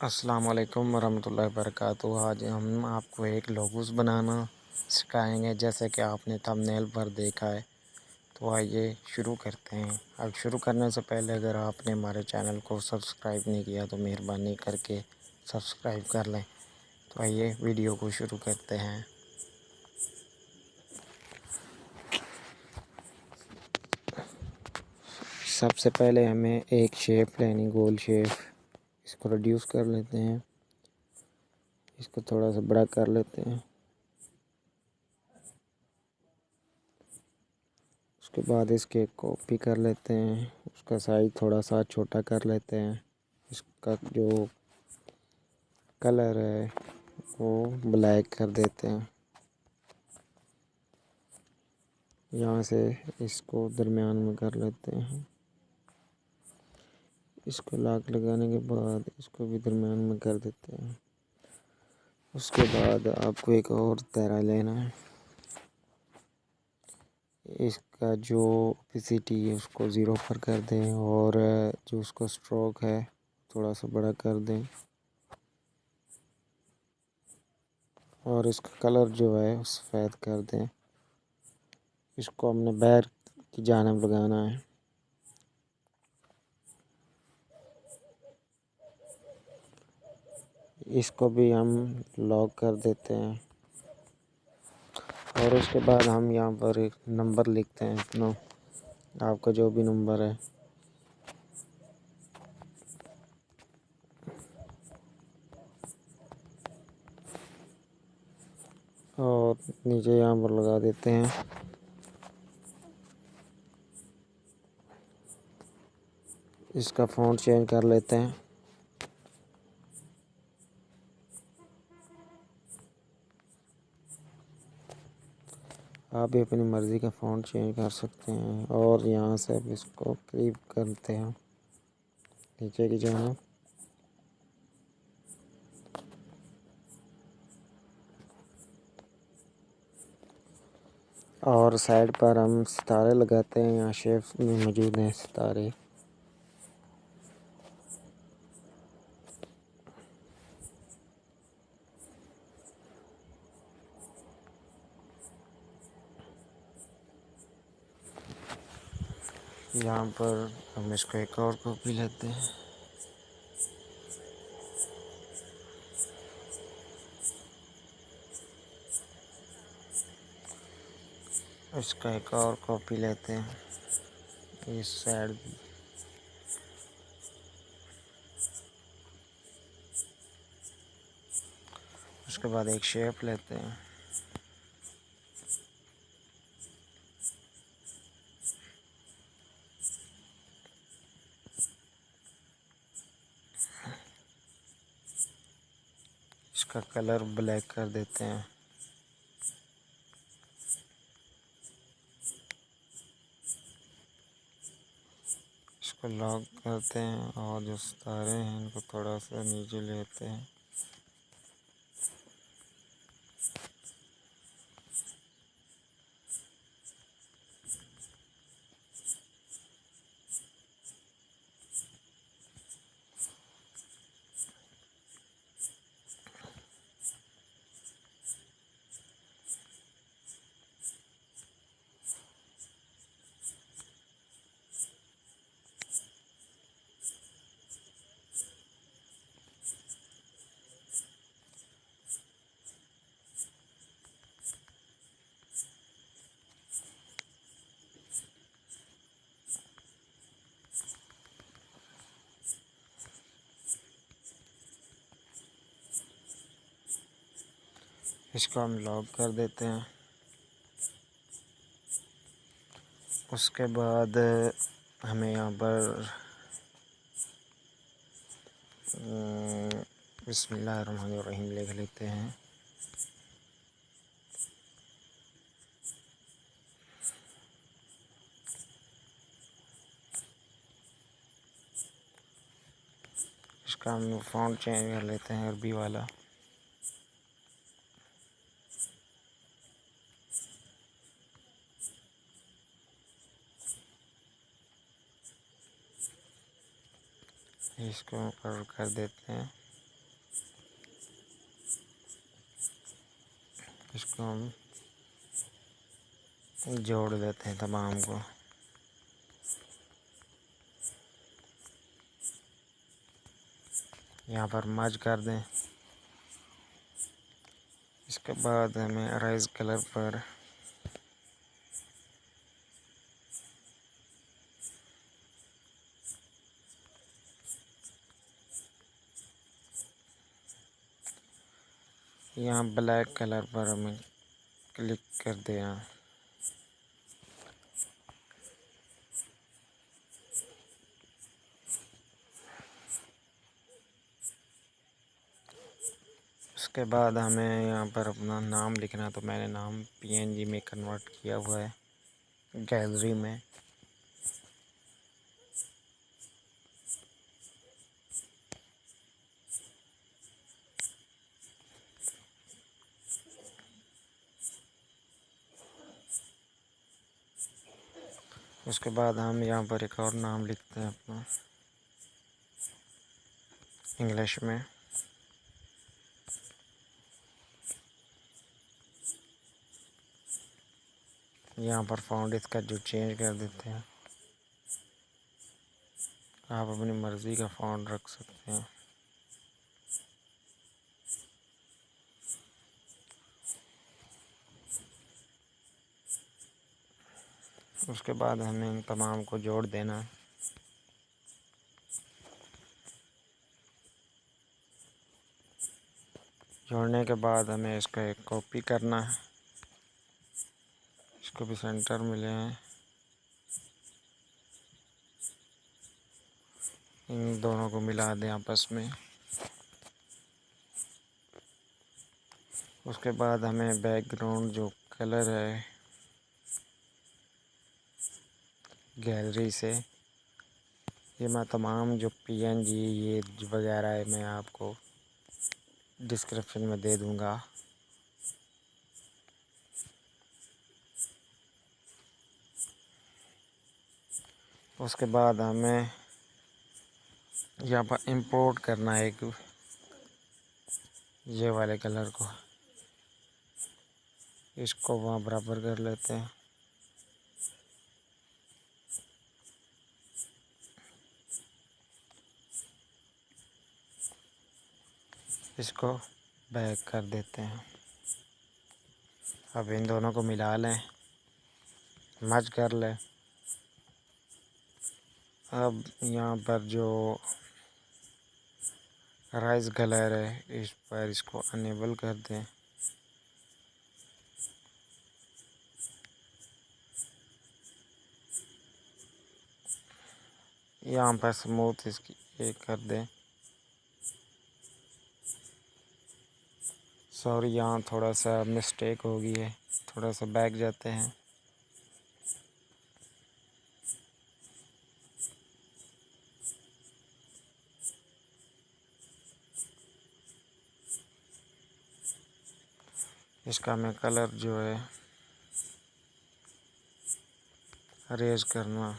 अस्सलाम वालेकुम वरहमतुल्लाहि वबरकातुहू। आज हम आपको एक लोगोस बनाना सिखाएंगे, जैसे कि आपने थंबनेल पर देखा है। तो आइए शुरू करते हैं। अब शुरू करने से पहले अगर आपने हमारे चैनल को सब्सक्राइब नहीं किया तो मेहरबानी करके सब्सक्राइब कर लें। तो आइए वीडियो को शुरू करते हैं। सबसे पहले हमें एक शेप लेनी, गोल शेप। इसको रिड्यूस कर लेते हैं, इसको थोड़ा सा बड़ा कर लेते हैं। उसके बाद इसके कॉपी कर लेते हैं, उसका साइज़ थोड़ा सा छोटा कर लेते हैं। इसका जो कलर है वो ब्लैक कर देते हैं। यहाँ से इसको दरमियान में कर लेते हैं। इसको लॉक लगाने के बाद इसको भी दरमियान में कर देते हैं। उसके बाद आपको एक और दायरा लेना है। इसका जो ओपेसिटी है उसको ज़ीरो पर कर दें और जो उसका स्ट्रोक है थोड़ा सा बड़ा कर दें। और इसका कलर जो है वो सफ़ेद कर दें। इसको हमने बाहर की जानिब लगाना है। इसको भी हम लॉक कर देते हैं और उसके बाद हम यहाँ पर एक नंबर लिखते हैं अपना, आपका जो भी नंबर है। और नीचे यहाँ पर लगा देते हैं। इसका फ़ॉन्ट चेंज कर लेते हैं। आप भी अपनी मर्ज़ी का फ़ॉन्ट चेंज कर सकते हैं। और यहाँ से अब इसको करीब करते हैं नीचे की जानिब। और साइड पर हम सितारे लगाते हैं। यहाँ शेप में मौजूद हैं सितारे। यहाँ पर हम इसको एक और कॉपी लेते हैं। इसका एक और कॉपी लेते हैं इस साइड। उसके बाद एक शेप लेते हैं। इसका कलर ब्लैक कर देते हैं। इसको लॉक करते हैं और जो सितारे हैं इनको थोड़ा सा नीचे लेते हैं। इसको हम लॉक कर देते हैं। उसके बाद हमें यहाँ पर बिस्मिल्लाहिर्रहमानिर्रहीम लिख लेते हैं। इसका हम फ़ॉन्ट चेंज कर लेते हैं अरबी वाला। इसको कवर कर देते हैं। इसको हम जोड़ देते हैं तमाम को। यहाँ पर मर्ज कर दें। इसके बाद हमें अराइज कलर पर यहाँ ब्लैक कलर पर हमें क्लिक कर देना। उसके बाद हमें यहाँ पर अपना नाम लिखना, तो मैंने नाम PNG में कन्वर्ट किया हुआ है गैलरी में। उसके बाद हम यहाँ पर एक और नाम लिखते हैं अपना इंग्लिश में। यहाँ पर फ़ॉन्ट इसका जो चेंज कर देते हैं। आप अपनी मर्ज़ी का फ़ॉन्ट रख सकते हैं। उसके बाद हमें इन तमाम को जोड़ देना है। जोड़ने के बाद हमें इसका एक कॉपी करना है। इसको भी सेंटर मिले हैं। इन दोनों को मिला दें आपस में। उसके बाद हमें बैकग्राउंड जो कलर है गैलरी से, ये मैं तमाम जो PNG ये वगैरह है मैं आपको डिस्क्रिप्शन में दे दूँगा। उसके बाद हमें यहाँ पर इंपोर्ट करना है एक ये वाले कलर को। इसको वहाँ बराबर कर लेते हैं। इसको बैक कर देते हैं। अब इन दोनों को मिला लें, मर्ज कर लें। अब यहाँ पर जो राइस कलर है इस पर इसको अनेबल कर दें। यहाँ पर स्मूथ इसकी एक कर दें। सॉरी, यहाँ थोड़ा सा मिस्टेक हो गई है, थोड़ा सा बैक जाते हैं। इसका हमें कलर जो है अरेंज करना।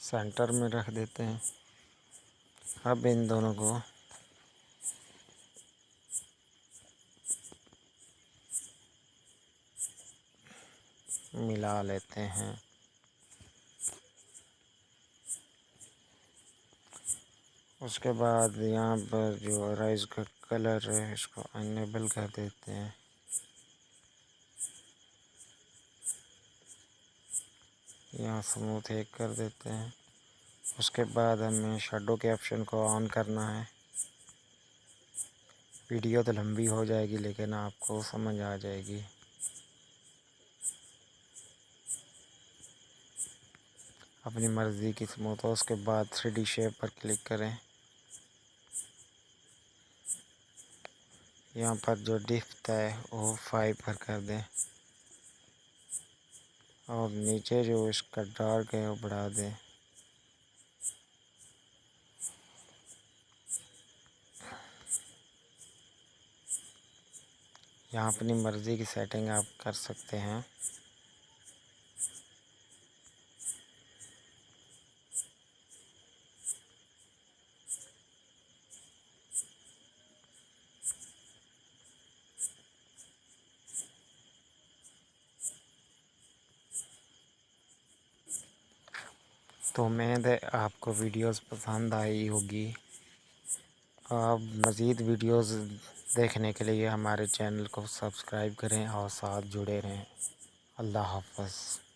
सेंटर में रख देते हैं। अब इन दोनों को मिला लेते हैं। उसके बाद यहाँ पर जो राइस का कलर है इसको अनेबल कर देते हैं। यहाँ स्मूथ एक कर देते हैं। उसके बाद हमें शैडो के ऑप्शन को ऑन करना है। वीडियो तो लंबी हो जाएगी लेकिन आपको समझ आ जाएगी। अपनी मर्ज़ी की स्मूथ हो। उसके बाद 3D शेप पर क्लिक करें। यहाँ पर जो डिप्थ है वो 5 पर कर दें और नीचे जो इसका डार्क है वो बढ़ा दें। यहाँ अपनी मर्ज़ी की सेटिंग आप कर सकते हैं। तो उम्मीद है आपको वीडियोस पसंद आई होगी। आप मज़ीद वीडियोस देखने के लिए हमारे चैनल को सब्सक्राइब करें और साथ जुड़े रहें। अल्लाह हाफ़िज़।